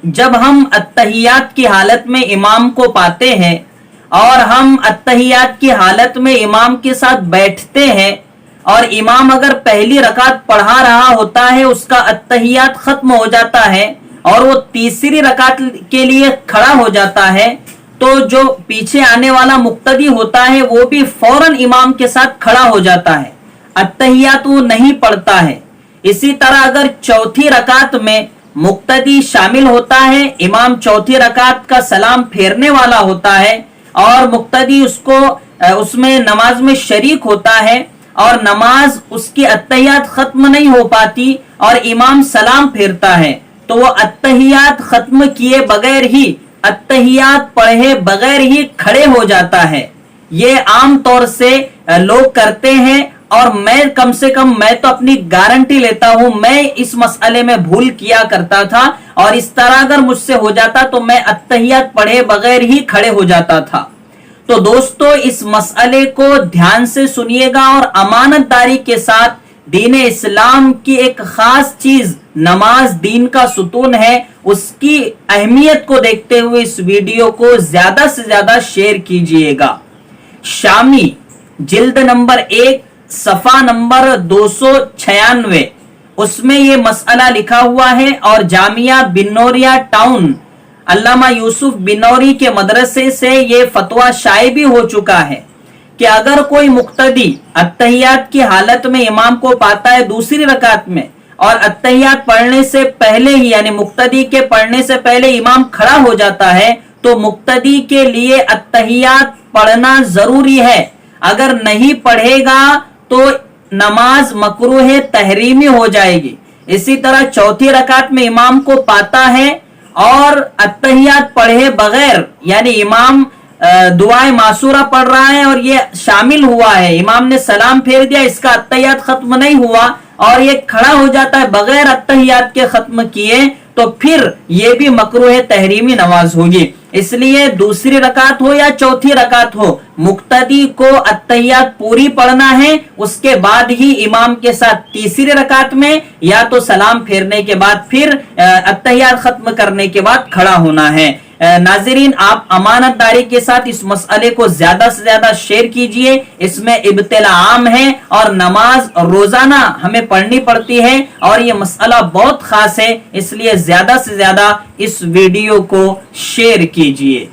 جب ہم اتحیات کی حالت میں امام کو پاتے ہیں اور ہم اتحیات کی حالت میں امام کے ساتھ بیٹھتے ہیں اور امام اگر پہلی رکعت پڑھا رہا ہوتا ہے، اس کا اتحیات ختم ہو جاتا ہے اور وہ تیسری رکعت کے لیے کھڑا ہو جاتا ہے، تو جو پیچھے آنے والا مقتدی ہوتا ہے وہ بھی فوراً امام کے ساتھ کھڑا ہو جاتا ہے، اتحیات وہ نہیں پڑھتا ہے۔ اسی طرح اگر چوتھی رکعت میں مقتدی شامل ہوتا ہے، امام چوتھی رکعت کا سلام پھیرنے والا ہوتا ہے اور مقتدی اس میں نماز میں شریک ہوتا ہے اور نماز اس کی اتحیات ختم نہیں ہو پاتی اور امام سلام پھیرتا ہے، تو وہ اتحیات ختم کیے بغیر ہی، اتحیات پڑھے بغیر ہی کھڑے ہو جاتا ہے۔ یہ عام طور سے لوگ کرتے ہیں اور میں کم سے کم میں تو اپنی گارنٹی لیتا ہوں، میں اس مسئلے میں بھول کیا کرتا تھا اور اس طرح اگر مجھ سے ہو جاتا تو میں اتحیات پڑھے بغیر ہی کھڑے ہو جاتا تھا۔ تو دوستو اس مسئلے کو دھیان سے سنیے گا اور امانت داری کے ساتھ، دین اسلام کی ایک خاص چیز نماز دین کا ستون ہے، اس کی اہمیت کو دیکھتے ہوئے اس ویڈیو کو زیادہ سے زیادہ شیئر کیجئے گا۔ شامی جلد نمبر 1 صفحہ نمبر 296، اس میں یہ مسئلہ لکھا ہوا ہے اور جامعہ بنوریا ٹاؤن علامہ یوسف بنوری کے مدرسے سے یہ فتویٰ شائع بھی ہو چکا ہے کہ اگر کوئی مقتدی اتحیات کی حالت میں امام کو پاتا ہے دوسری رکعت میں اور اتحیات پڑھنے سے پہلے ہی، یعنی مقتدی کے پڑھنے سے پہلے امام کھڑا ہو جاتا ہے، تو مقتدی کے لیے اتحیات پڑھنا ضروری ہے۔ اگر نہیں پڑھے گا تو نماز مکروہ تحریمی ہو جائے گی۔ اسی طرح چوتھی رکعت میں امام کو پاتا ہے اور اتحیات پڑھے بغیر، یعنی امام دعائے معصورہ پڑھ رہا ہے اور یہ شامل ہوا ہے، امام نے سلام پھیر دیا، اس کا اتحیات ختم نہیں ہوا اور یہ کھڑا ہو جاتا ہے بغیر اتحیات کے ختم کیے، تو پھر یہ بھی مکروہ تحریمی نماز ہوگی۔ اس لیے دوسری رکعت ہو یا چوتھی رکعت ہو، مقتدی کو اتحیات پوری پڑھنا ہے، اس کے بعد ہی امام کے ساتھ تیسری رکعت میں یا تو سلام پھیرنے کے بعد پھر اتحیات ختم کرنے کے بعد کھڑا ہونا ہے۔ ناظرین، آپ امانت داری کے ساتھ اس مسئلے کو زیادہ سے زیادہ شیئر کیجئے، اس میں ابتلا عام ہے اور نماز روزانہ ہمیں پڑھنی پڑتی ہے اور یہ مسئلہ بہت خاص ہے، اس لیے زیادہ سے زیادہ اس ویڈیو کو شیئر کیجئے۔